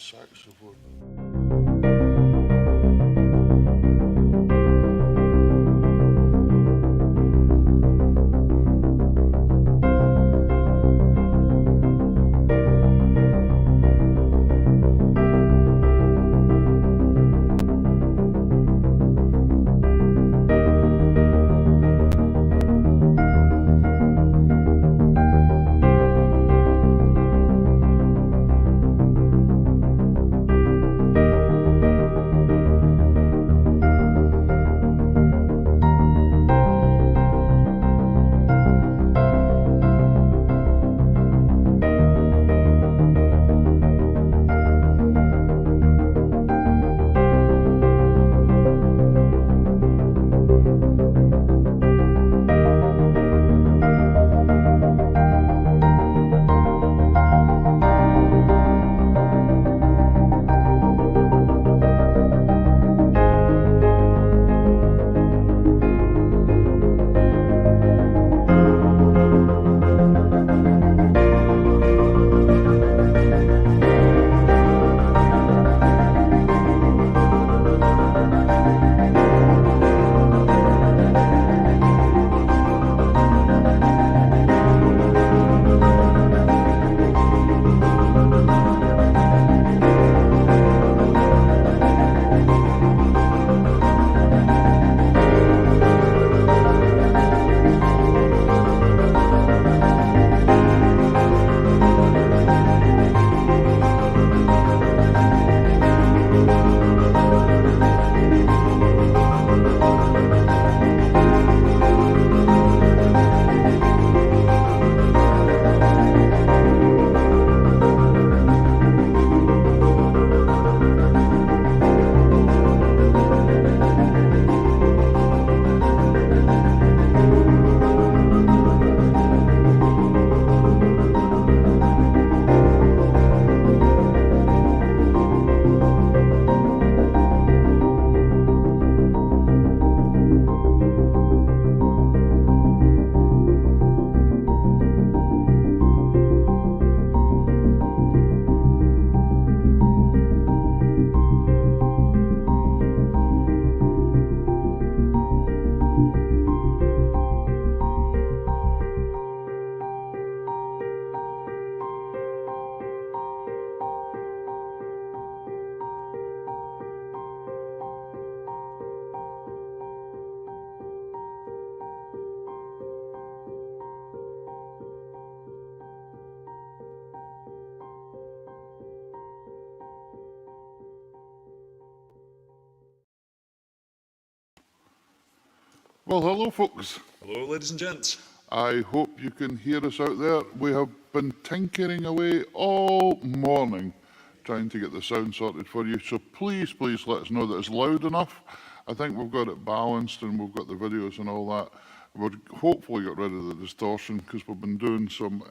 SaxaVord. Well, hello, folks. Hello, ladies and gents. I hope you can hear us out there. We have been tinkering away all morning trying to get the sound sorted for you. So please let us know that it's loud enough. I think we've got it balanced and we've got the videos and all that. We'll hopefully get rid of the distortion because we've been doing some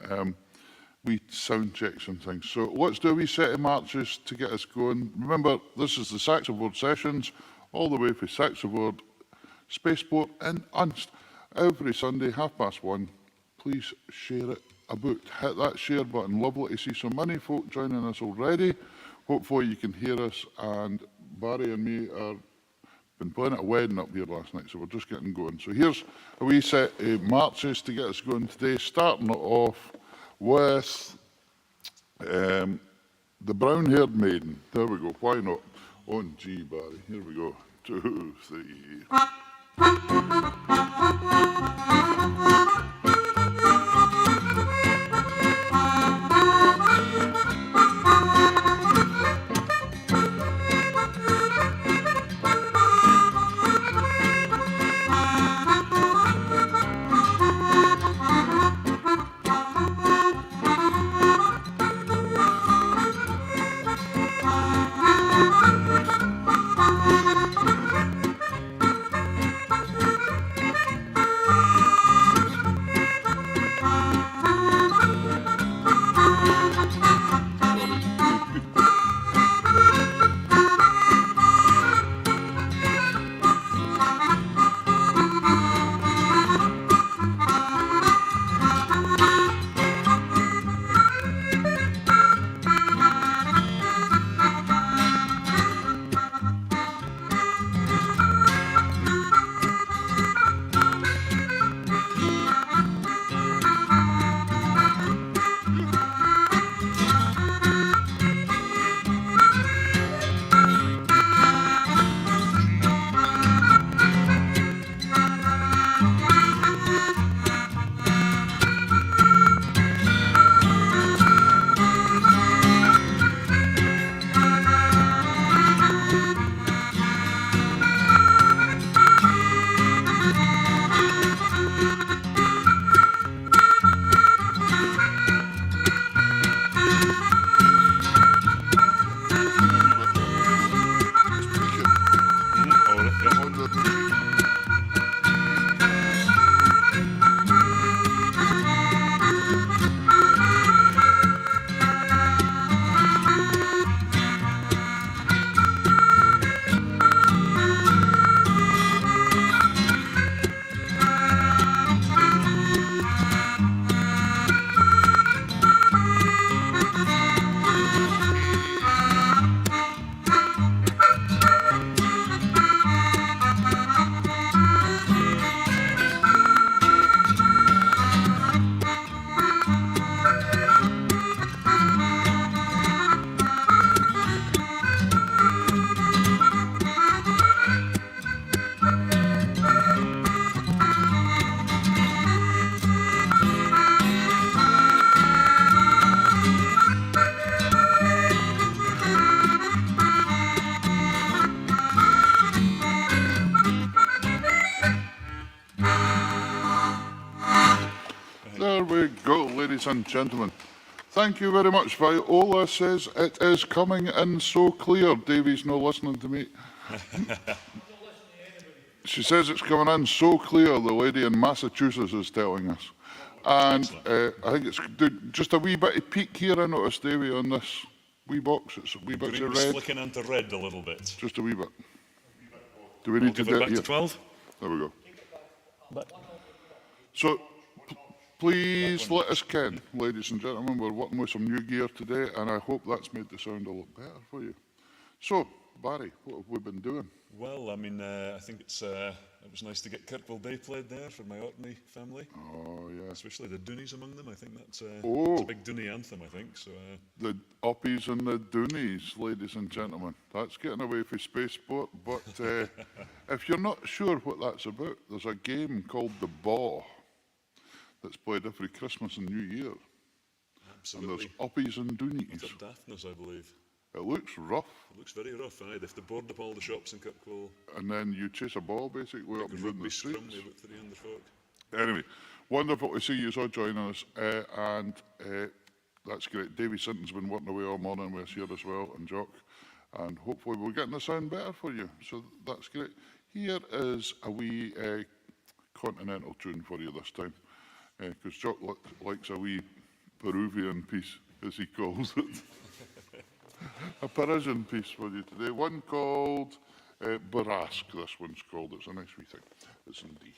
wee sound checks and things. So let's do a wee set of marches to get us going. Remember, this is the SaxaVord Sessions, all the way for SaxaVord Spaceport in Unst. Every Sunday, 1:30. Please share it about. Hit that share button. Lovely to see so many folk joining us already. Hopefully you can hear us, and Barry and me are been playing at a wedding up here last night, so we're just getting going. So here's a wee set of marches to get us going today, starting it off with the brown-haired maiden. There we go, why not? On G, Barry, here we go. 2, 3. There we go, ladies and gentlemen. Thank you very much. Viola says it is coming in so clear. Davey's not listening to me. She says it's coming in so clear, the lady in Massachusetts is telling us. And I think it's just a wee bit of peak here, I noticed, Davey, on this wee box. It's a wee bit of red. Flicking into red a little bit. Just a wee bit. Do we need to do it back here? To 12? There we go. So, please let us ken, ladies and gentlemen, we're working with some new gear today, and I hope that's made the sound a lot better for you. So, Barry, what have we been doing? Well, I mean, I think it was nice to get Kirkwall Day played there for my Orkney family. Oh, yeah. Especially the Doonies among them. I think that's it's Oh, a big Dooney anthem, I think. So the Uppies and the Doonies, ladies and gentlemen. That's getting away from spaceport, but if you're not sure what that's about, there's a game called The Baw that's played every Christmas and New Year. absolutely. And there's Uppies and Doonies. It's at Daphnis, I believe. It looks rough. It looks very rough, aye. They have to board up all the shops in Kirkwall. And then you chase a ball, basically, up and down the streets. Scrum with about 300 folk. Anyway, wonderful to see you all joining us, and that's great. Davy Sinton's been working away all morning with us here as well, and Jock, and hopefully we're getting the sound better for you, so that's great. Here is a wee continental tune for you this time, because Jock likes a wee Peruvian piece, as he calls it. A Parisian piece for you today, one called Burrasque, this one's called. It's a nice wee thing. It's in D.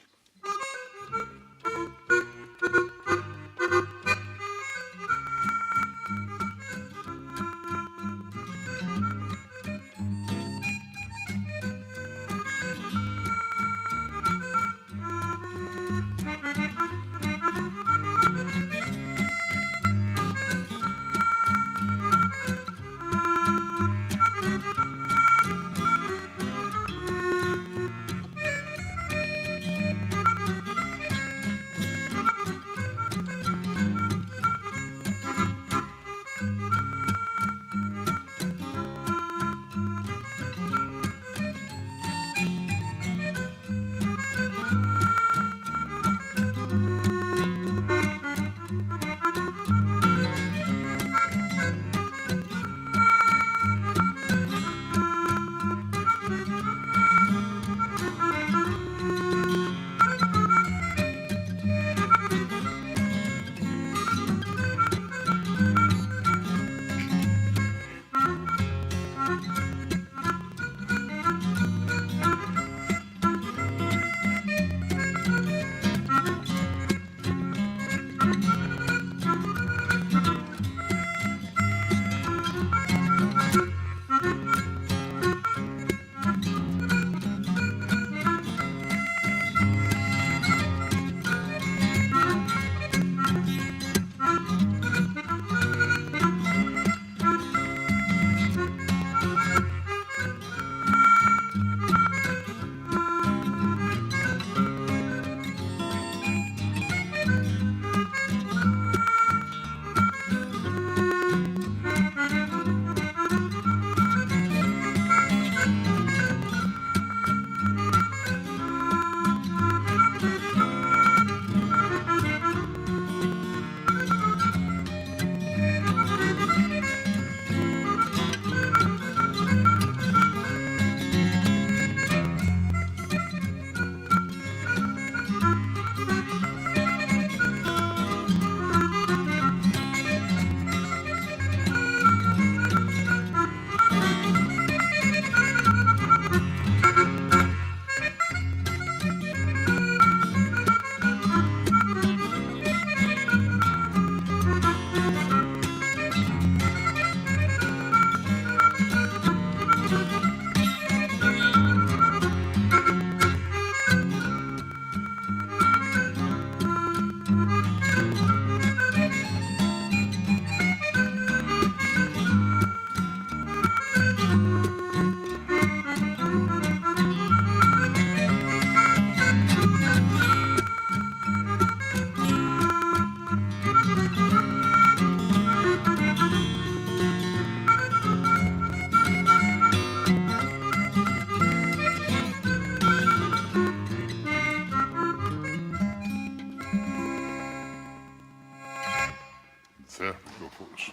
folks.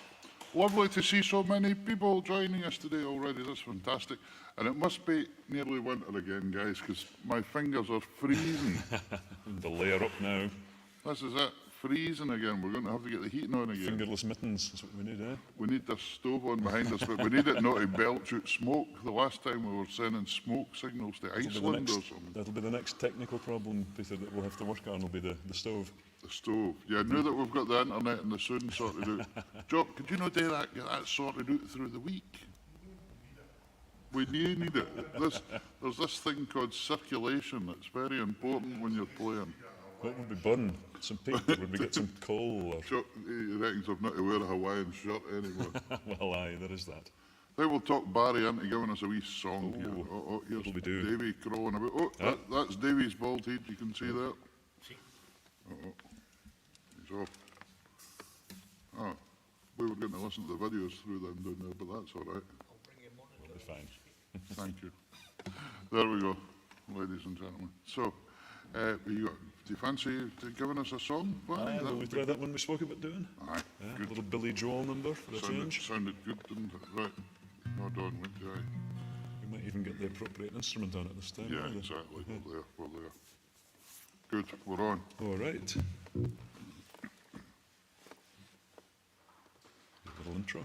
Lovely to see so many people joining us today already. That's fantastic. And it must be nearly winter again, guys, because my fingers are freezing. The layer up now. This is it. Freezing again. We're going to have to get the heating on again. Fingerless mittens is what we need, eh? We need this stove on behind us, but we need it not to belch out smoke. The last time we were sending smoke signals to Iceland or something. That'll be the next technical problem, Peter, that we'll have to work on, will be the stove. The stove. Yeah, now that we've got the internet and the sound sorted out. Jock, could you not do that? Get that sorted out through the week. We do need it. There's this thing called circulation. It's very important when you're playing. What would we burn? Some peat? Would we get some coal? Or... Jock, he reckons I've not to wear a Hawaiian shirt anymore. Well, aye, there is that. Then we'll talk Barry into giving us a wee song here. Oh, here's what'll we do? Davy crowing about. Oh, that's Davy's bald head. You can see that. Oh, he's off. Oh, we were going to listen to the videos through them down there, but that's all right. We'll be fine. Thank you. There we go, ladies and gentlemen. So, do you fancy giving us a song? Aye, will we try that one we spoke about doing? Aye, Yeah, good. a little Billy Joel number for a change. Sounded good, didn't it? Right. Hold on, wait, aye. We might even get the appropriate instrument on it this time. Yeah, won't we? exactly. We're there. Good, we're on. All right. Little intro.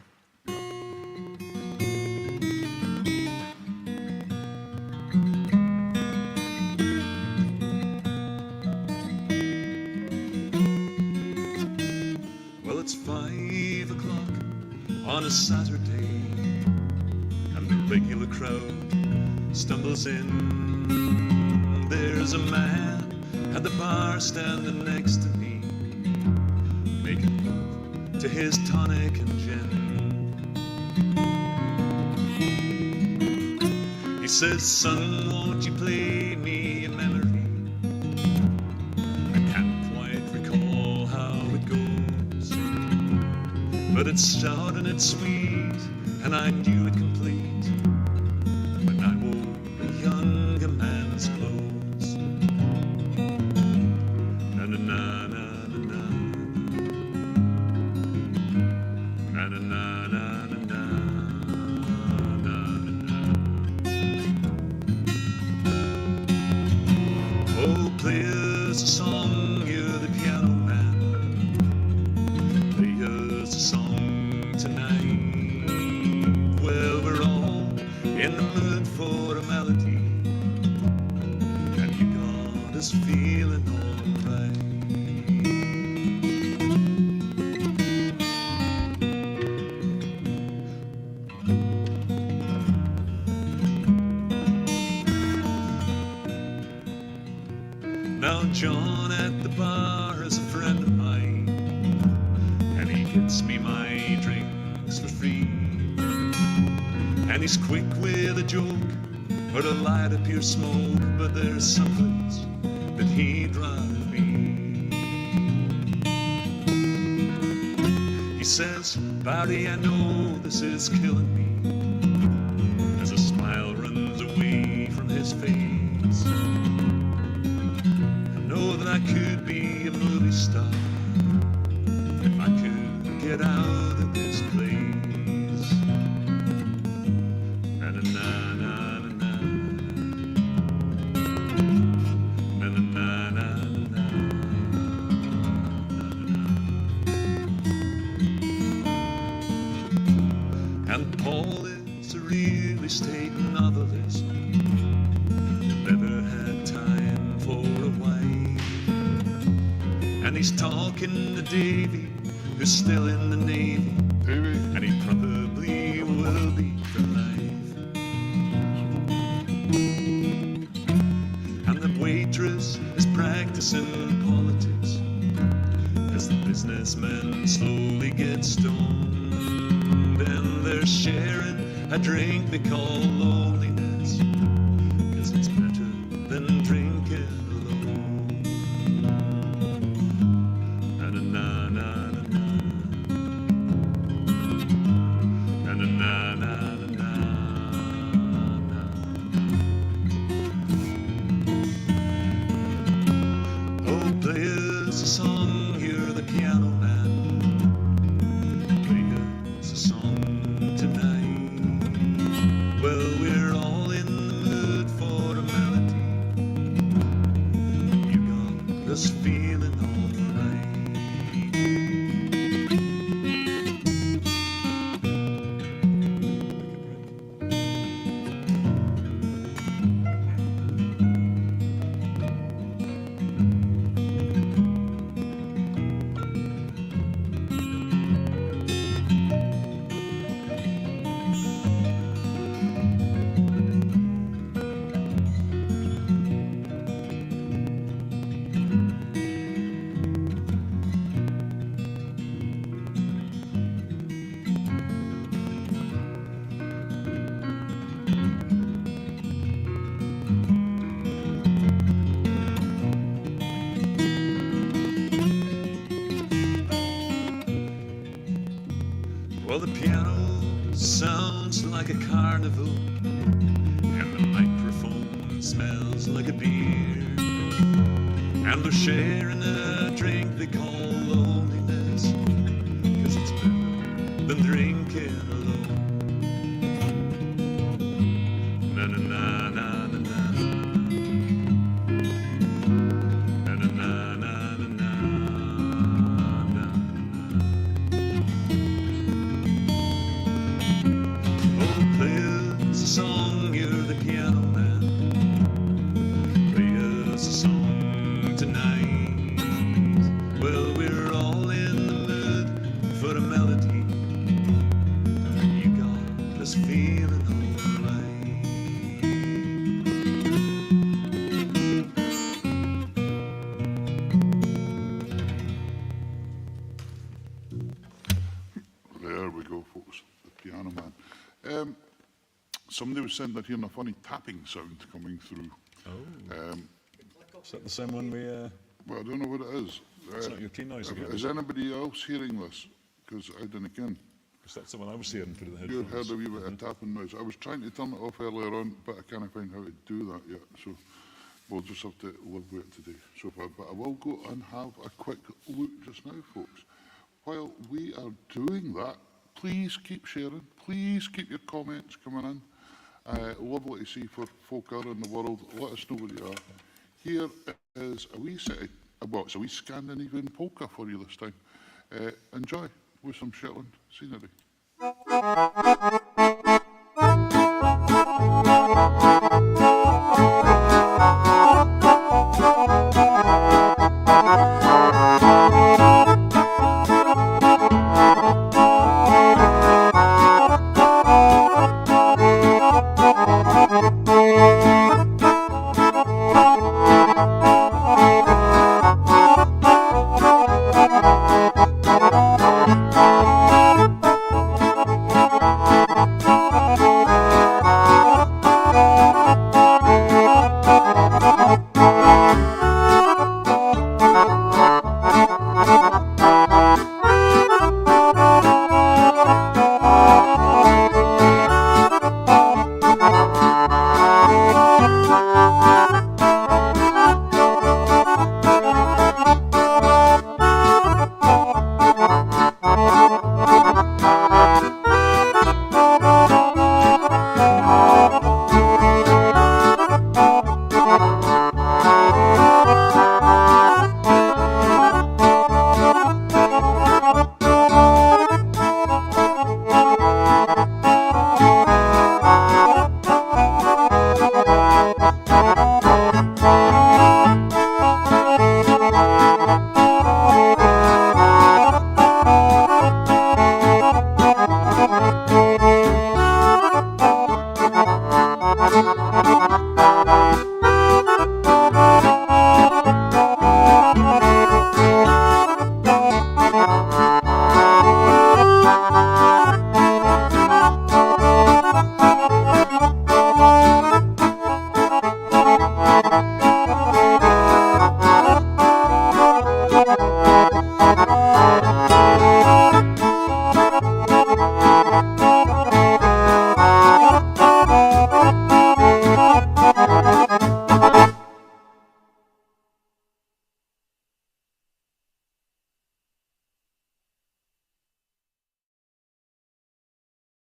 Well, it's 5 o'clock on a Saturday, and the regular crowd stumbles in. There's a man at the bar standing next to me, making love to his tonic and gin. He says, "Son, won't you play me a memory? I can't quite recall how it goes, but it's short and it's sweet, and I knew it complete when I wore a younger man's clothes." Na na na na na na. Na na na na na na. Na na na. Oh, play us a song, you're the piano man. Play us a song tonight. Well, we're all in the mood for a melody, and you got us feeling alright. Now John at the bar is a friend of mine, and he gets me my drinks for free. And he's quick with a joke or to light up your smoke, but there's some place that he'd rather be. He says, "Barry, I know this is killing me," as a smile runs away from his face. "I know that I could be a movie star if I could get out of this place." Na na na na na. Na na na na na. And Paul is a real estate novelist who never had time for a wife. And he's talking to Davy, who's still in the Navy, Davy, and he probably will be for life. And the waitress is practicing politics as the businessman slowly gets stoned. And they're sharing a drink they call loneliness, 'cause it's better than drinking alone. Na na na na na na. Na na na na na na. Oh, play us a song, you're the piano man. feeling alright. Well, the piano sounds like a carnival, and the microphone smells like a beer, and they're sharing a drink they call loneliness, 'cause it's better than drinking alone. Na na na na na na. Na na na na na na. Song, you're the piano man. Play us a song tonight. Well, we're all in the mood for a melody. You got us feeling alright. There we go, folks. The piano man. Somebody was saying they're hearing a funny tapping sound coming through. Oh. Is that the same one we... Well, I don't know what it is. It's not your key noise again. Is anybody else hearing this? Because I didn't ken. Because that's the one I was hearing through the headphones. You heard a wee bit of tapping noise. I was trying to turn it off earlier on, but I can't find how to do that yet. So we'll just have to live with it today so far. But I will go and have a quick look just now, folks. While we are doing that, please keep sharing. Please keep your comments coming in. Lovely to see for folk out in the world. Let us know where you are. Here is a wee set of, well, it's a wee Scandinavian polka for you this time. Enjoy with some Shetland scenery.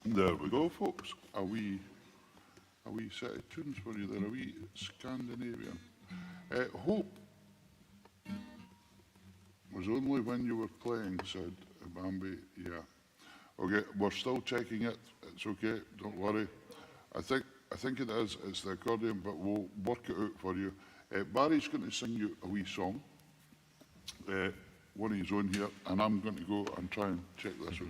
There we go, folks. A wee set of tunes for you there, a wee Scandinavian. Hope was only when you were playing, said Bambi. Yeah. Okay, we're still checking it. It's okay, don't worry. I think it is. It's the accordion, but we'll work it out for you. Barry's going to sing you a wee song, one of his own here, and I'm going to go and try and check this out.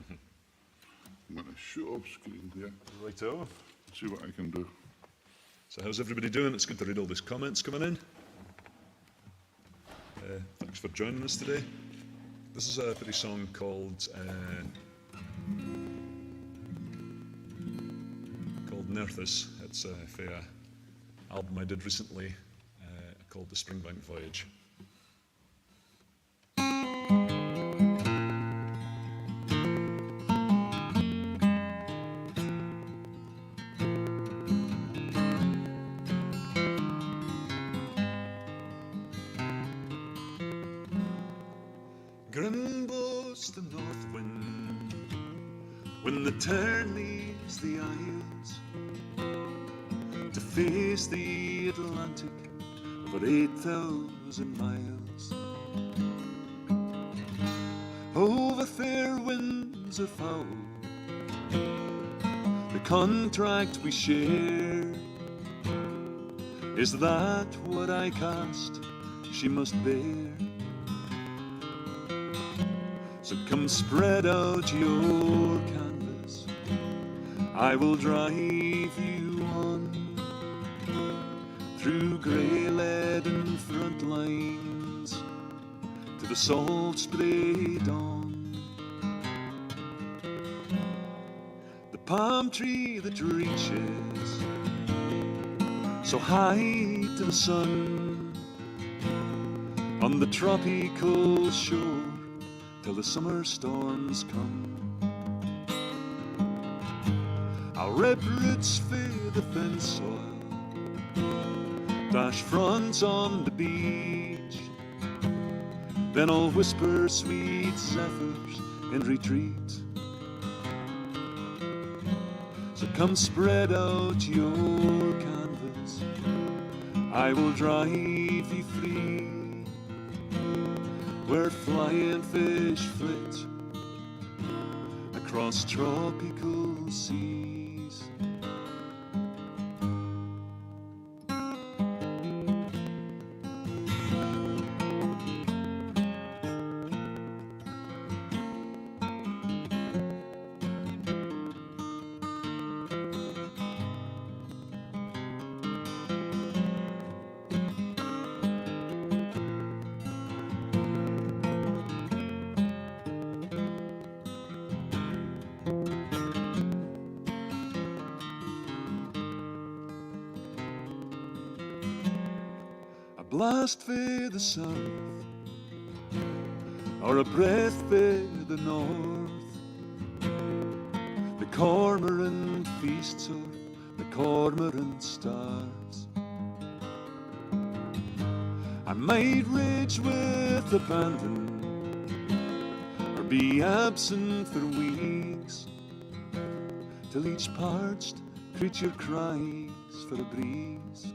I'm going to shoot off screen here, Righto. see what I can do. So how's everybody doing? It's good to read all these comments coming in. Thanks for joining us today. This is a pretty song called Nerthus. It's for an album I did recently called The Springbank Voyage. Grim blows the north wind when the tern leaves the isles to face the Atlantic over 8,000 miles. Over fair winds or foul, the contract we share is that what I cast she must bear. So come spread out your canvas, I will drive you on through grey leaden front lines to the salt spray dawn. The palm tree that reaches so high to the sun on the tropical shore till the summer storms come. I'll rip roots for the thin soil, dash fronts on the beach, then I'll whisper sweet zephyrs in retreat. So come spread out your canvas, I will drive you free where flying fish flit across tropical seas. Blast for the south, or a breath for the north. The cormorant feasts or the cormorant starves. I might rage with abandon, or be absent for weeks, till each parched creature cries for a breeze.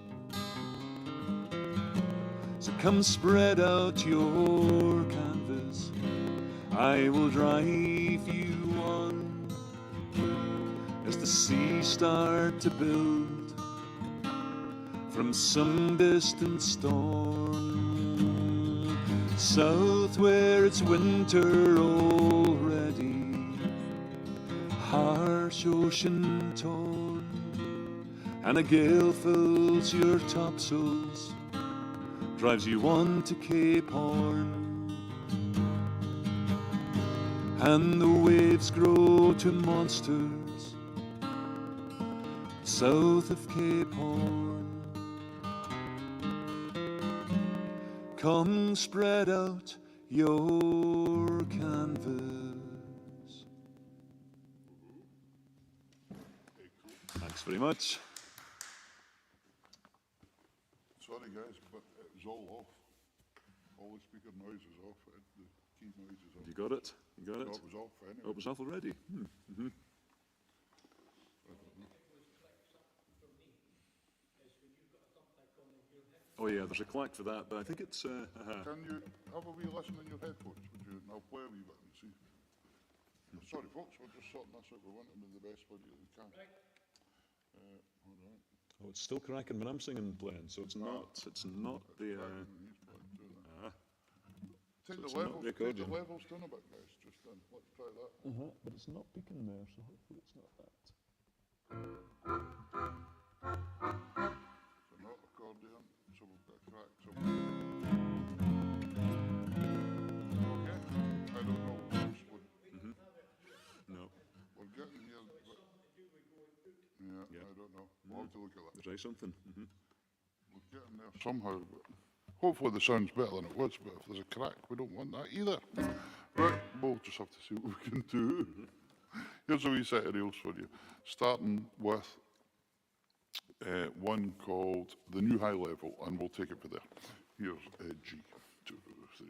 So come spread out your canvas, I will drive you on as the seas start to build from some distant storm. South where it's winter already, harsh ocean torn, and a gale fills your topsails, drives you on to Cape Horn, and the waves grow to monsters south of Cape Horn. Come spread out your canvas. Thanks very much. Sorry guys, but it was all off. All the speaker noise was off. The key noise is off. You got it? You got it? No, it was off anyway. Oh, it was off already? Mm-hmm. Oh yeah, there's a clack for that, but I think it's, Can you have a wee listen in your headphones, would you? And I'll play a wee bit and see. Sorry, folks, we're just sorting this out. We want to be the best buddy that we can. Right. All right. oh, it's still cracking when I'm singing and playing, so it's not the, He's playing too, then. Take So the it's not levels, the take the accordion. levels down a bit, guys, just then. Let's try that. but it's not peaking there, so hopefully it's not that. So not accordion, so we've got a crack. So okay, I don't know. No, We're getting here. Yeah, I don't know. We'll have to look at that. try something. We're getting there somehow. But hopefully the sound's better than it was, but if there's a crack, we don't want that either. Right, we'll just have to see what we can do. Here's a wee set of reels for you, starting with one called The New High Level, and we'll take it from there. Here's G, 2, 3.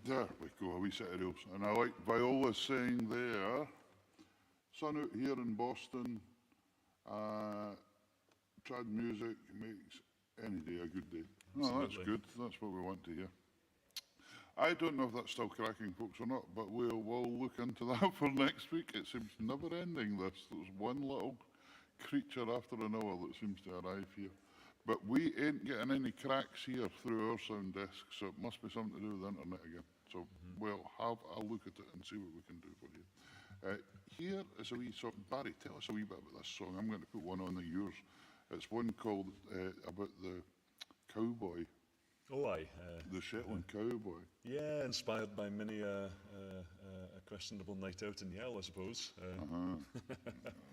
There we go, a wee set of reels. And I like Viola's saying there, sun out here in Boston, trad music makes any day a good day. Oh, that's Absolutely. good. That's what we want to hear. I don't know if that's still cracking, folks, or not, but we'll look into that for next week. It seems never ending, this. There's one little creature after another that seems to arrive here. But we ain't getting any cracks here through our sound desk, so it must be something to do with the internet again. So we'll have a look at it and see what we can do for you. Here is a wee song. Barry, tell us a wee bit about this song. I'm going to put one on of yours. It's one called about the cowboy, Oh, aye. the Shetland cowboy. Yeah, inspired by many a questionable night out in Yale, I suppose.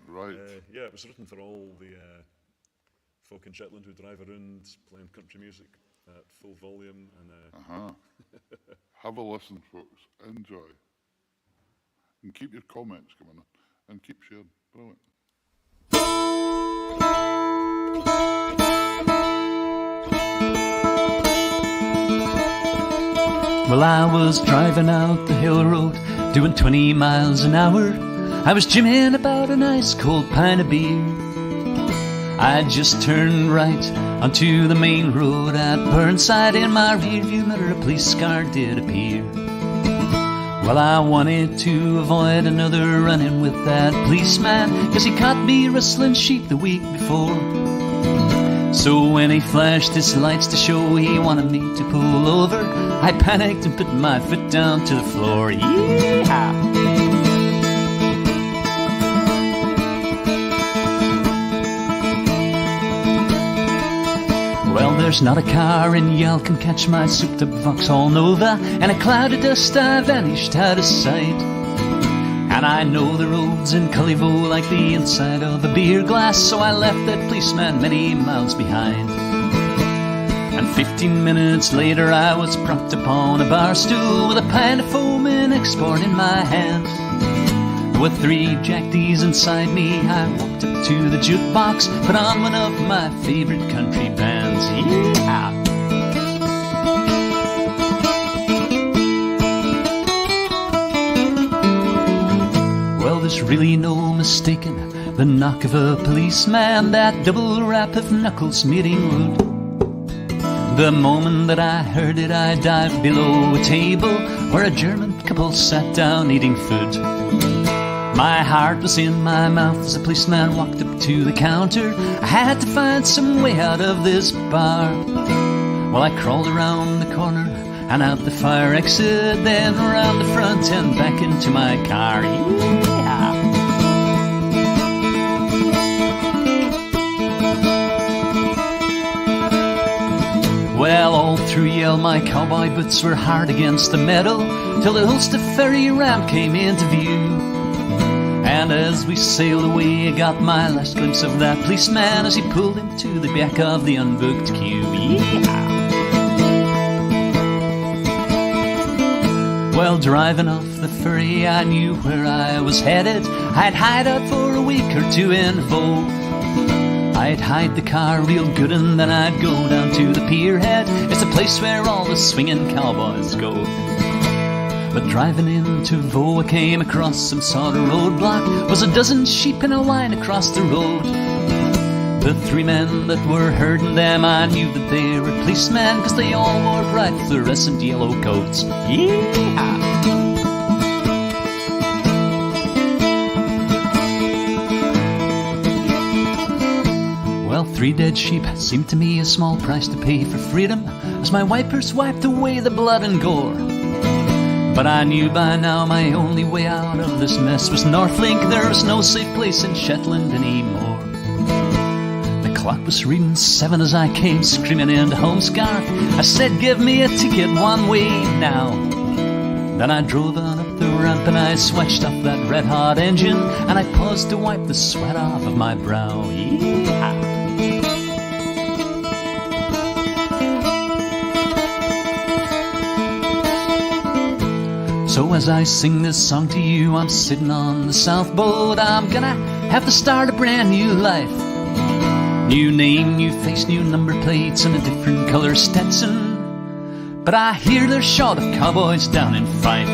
Right. Yeah, it was written for all the folk in Shetland who drive around playing country music at full volume. And Have a listen, folks. Enjoy. And keep your comments coming in. And keep sharing. Brilliant. Well, I was driving out the hill road, doing 20 miles an hour. I was jimming about an ice cold pint of beer. I just turned right onto the main road at Burnside. In my rearview mirror, a police car did appear. Well, I wanted to avoid another run-in with that policeman, 'cause he caught me rustling sheep the week before. So when he flashed his lights to show he wanted me to pull over, I panicked and put my foot down to the floor. Yeehaw! Well, there's not a car in Yale can catch my souped-up Vauxhall Nova, and a cloud of dust I vanished out of sight. And I know the roads in Cullivo like the inside of a beer glass, so I left that policeman many miles behind. And 15 minutes later I was propped upon a bar stool with a pint of foaming export in my hand. With 3 Jack D's inside me, I walked up to the jukebox, put on one of my favorite country bands. Yeah! Well, there's really no mistaking the knock of a policeman, that double rap of knuckles meeting wood. The moment that I heard it, I dived below a table where a German couple sat down eating food. My heart was in my mouth as the policeman walked up to the counter. I had to find some way out of this bar. Well, I crawled around the corner and out the fire exit, then around the front and back into my car. Yeah. Well, all through Yale my cowboy boots were hard against the metal, till the Ulster ferry ramp came into view. And as we sailed away, I got my last glimpse of that policeman as he pulled into the back of the unbooked queue. Yeah. Well, driving off the ferry, I knew where I was headed. I'd hide out for a week or two in Vaughan. I'd hide the car real good and then I'd go down to the pier head. It's a place where all the swinging cowboys go. But driving into Vaughan, I came across some sort of roadblock. Was a dozen sheep in a line across the road. The 3 men that were herding them, I knew that they were policemen, 'cause they all wore bright fluorescent yellow coats. Yeah! Well, 3 dead sheep seemed to me a small price to pay for freedom, as my wipers wiped away the blood and gore. But I knew by now my only way out of this mess was Northlink. There was no safe place in Shetland anymore. The clock was reading 7 as I came screaming into Homescarf. I said, give me a ticket one way now. Then I drove on up the ramp and I switched off that red-hot engine, and I paused to wipe the sweat off of my brow. Yeah. So as I sing this song to you, I'm sitting on the South Boat. I'm gonna have to start a brand new life. New name, new face, new number plates, and a different color Stetson. But I hear they're short of cowboys down in Fife.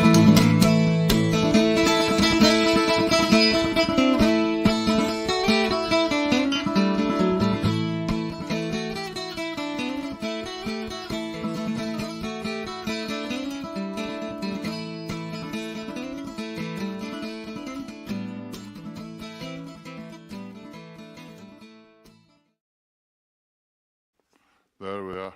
There we are.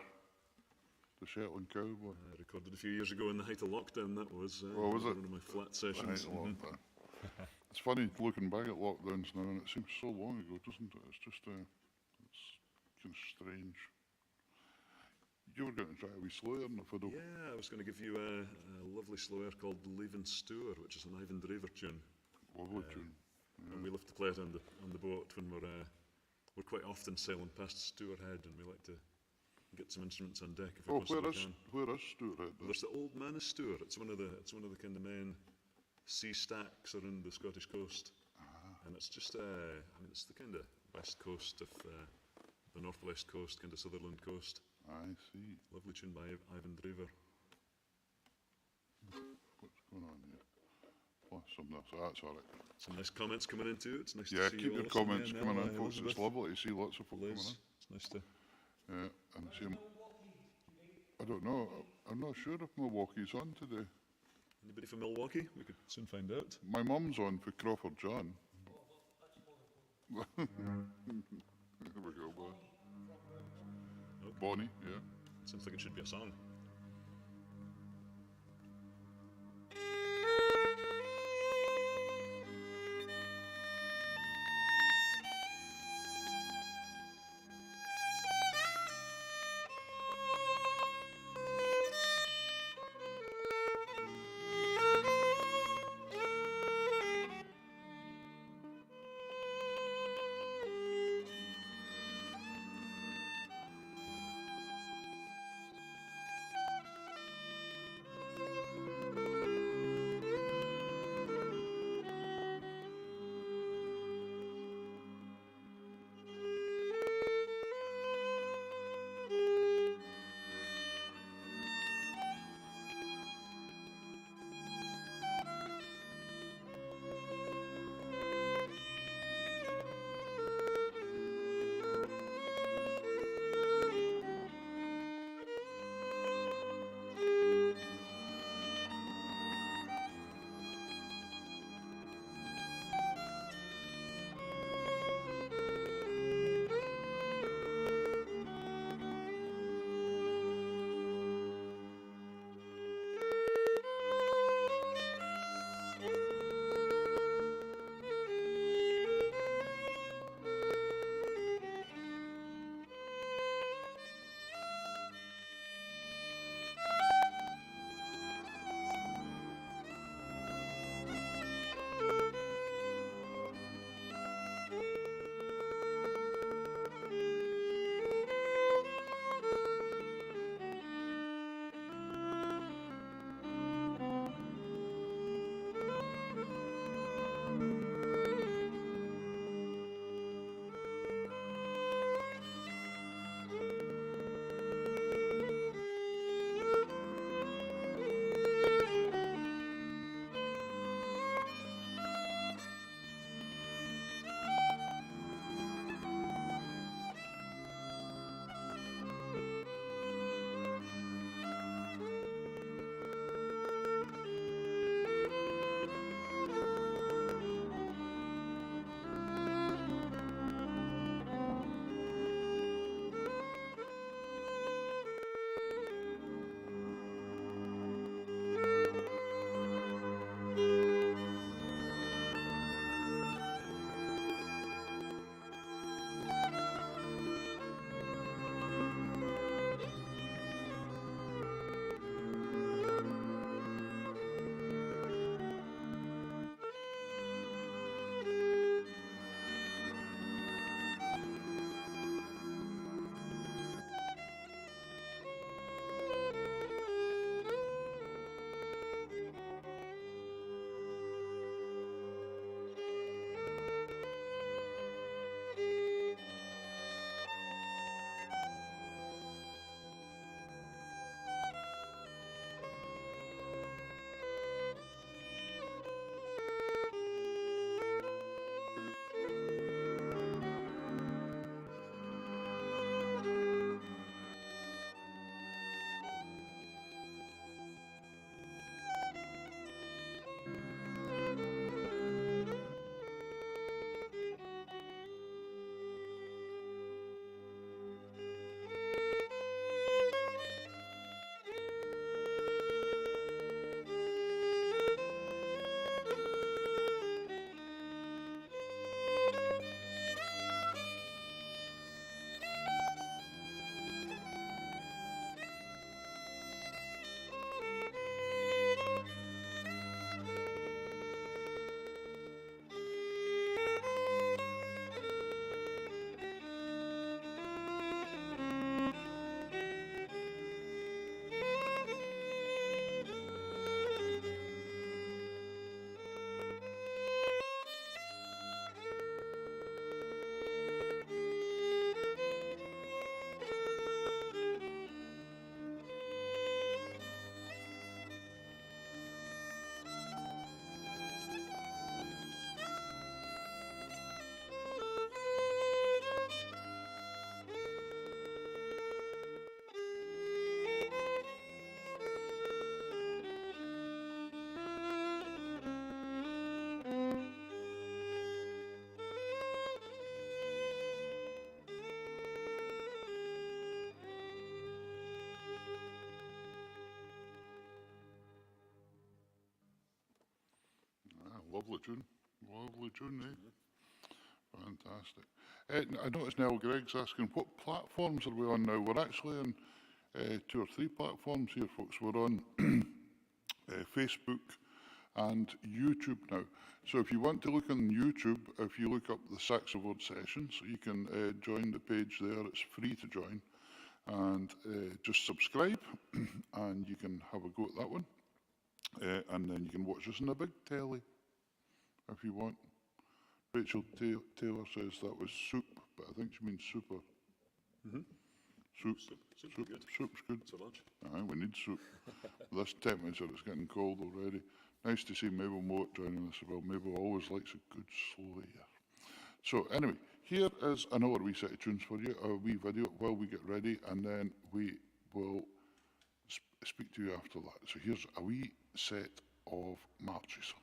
The Shetland cowboy. I recorded a few years ago in the height of lockdown, that was. Oh, was it? One of my flat sessions. Right, lockdown. It's funny looking back at lockdowns now, and it seems so long ago, doesn't it? It's just, it's kind of strange. You were going to try a wee slow air, and if I don't... Yeah, I was going to give you a lovely slow air called Leaving Stour, which is an Ivan Driver tune. Lovely tune. And we love to play it on the boat when we're quite often sailing past Stour Head, and we like to get some instruments on deck if we Oh, possibly can. where is Stuart Head? Well, there's the Old Man of Stour. It's one of the kind of main sea stacks around the Scottish coast, and it's just it's the kind of west coast of the northwest coast, kind of Sutherland coast. I see. Lovely tune by Ivan Driver. What's going on here? Plus some of this. That's all right. Some nice comments coming in too. It's nice Yeah, to see keep you your all. comments Yeah, coming Nell, in, folks. It's Elizabeth, lovely to see lots of folk coming Liz. It's nice to. in. Yeah, and I see 'em- I don't know. I'm not sure if Milwaukee's on today. Anybody from Milwaukee? We could soon find out. My mum's on for Crawford John. There we go, boy. Bonnie, yeah. Sounds like it should be a song. Lovely tune. Lovely tune, eh? Fantastic. I noticed Nell Gregg's asking, what platforms are we on now? We're actually on 2 or 3 platforms here, folks. We're on Facebook and YouTube now. So if you want to look on YouTube, if you look up the SaxaVord Sessions, you can join the page there. It's free to join. And just subscribe, and you can have a go at that one. And then you can watch us on the big telly, if you want. Rachel Taylor says that was soup, but I think she means super. Soup. Soup's good. For lunch. Aye, we need soup. This temperature, it's getting cold already. Nice to see Mabel Mowat joining us as well. Mabel always likes a good slow air. So anyway, here is another wee set of tunes for you, a wee video while we get ready, and then we will speak to you after that. So here's a wee set of marches.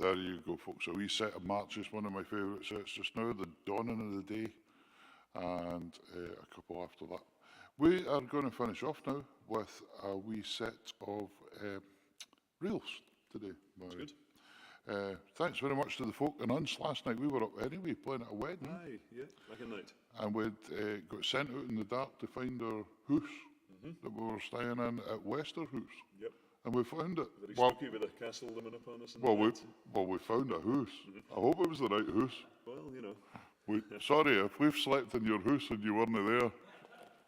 There you go, folks. A wee set of marches, one of my favourite sets just now, the dawning of the day, and a couple after that. We are going to finish off now with a wee set of reels today. Murray. Good. Thanks very much to the folk in Unst last night. We were up anyway playing at a wedding, Aye, yeah, back in night. and we'd got sent out in the dark to find our house that we were staying in at Wester House. Yep. And we found it. Very Well, spooky with a castle looming upon us. we found a house. I hope it was the right house. Well, you know. Sorry, if we've slept in your house and you weren't there,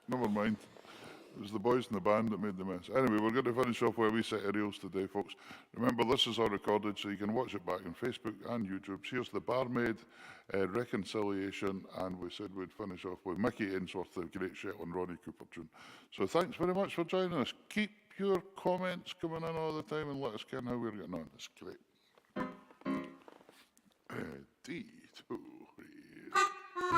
never mind. It was the boys in the band that made the mess. Anyway, we're going to finish off with a wee set of reels today, folks. Remember, this is all recorded, so you can watch it back on Facebook and YouTube. Here's the Barmaid reconciliation, and we said we'd finish off with Mickey Ainsworth, the great Shetland Ronnie Cooper tune. So thanks very much for joining us. Keep your comments coming in all the time and let us know how we're getting on. It's great. D, 2, 3.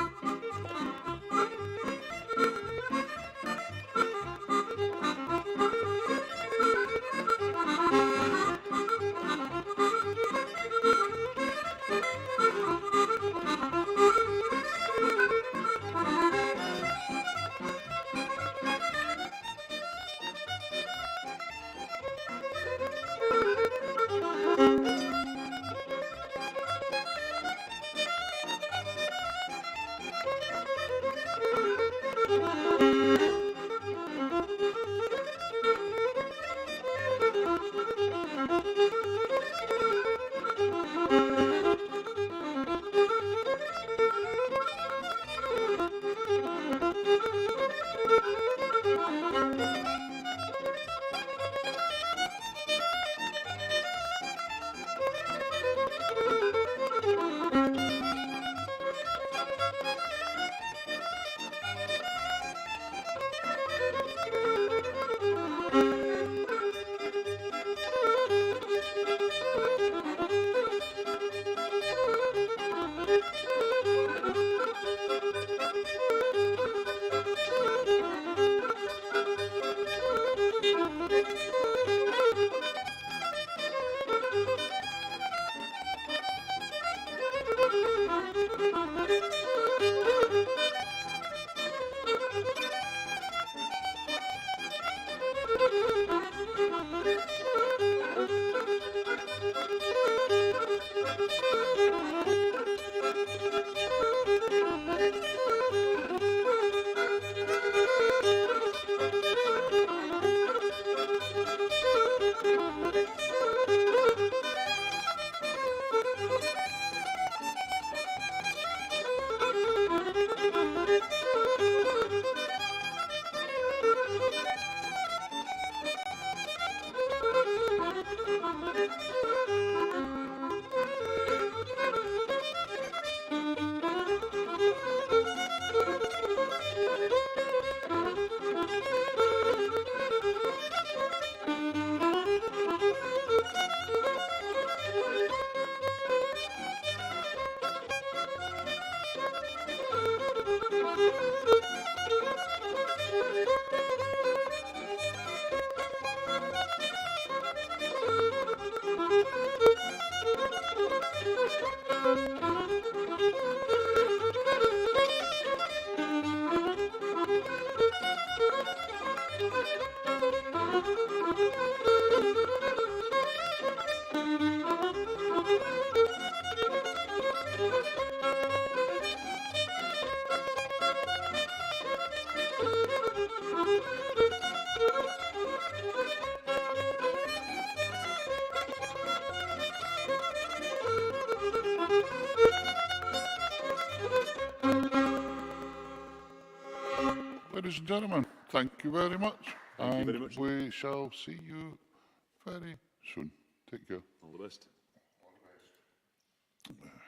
Ladies and gentlemen, thank you very much. Thank you very much. We shall see you very soon. Take care. All the best. All the best.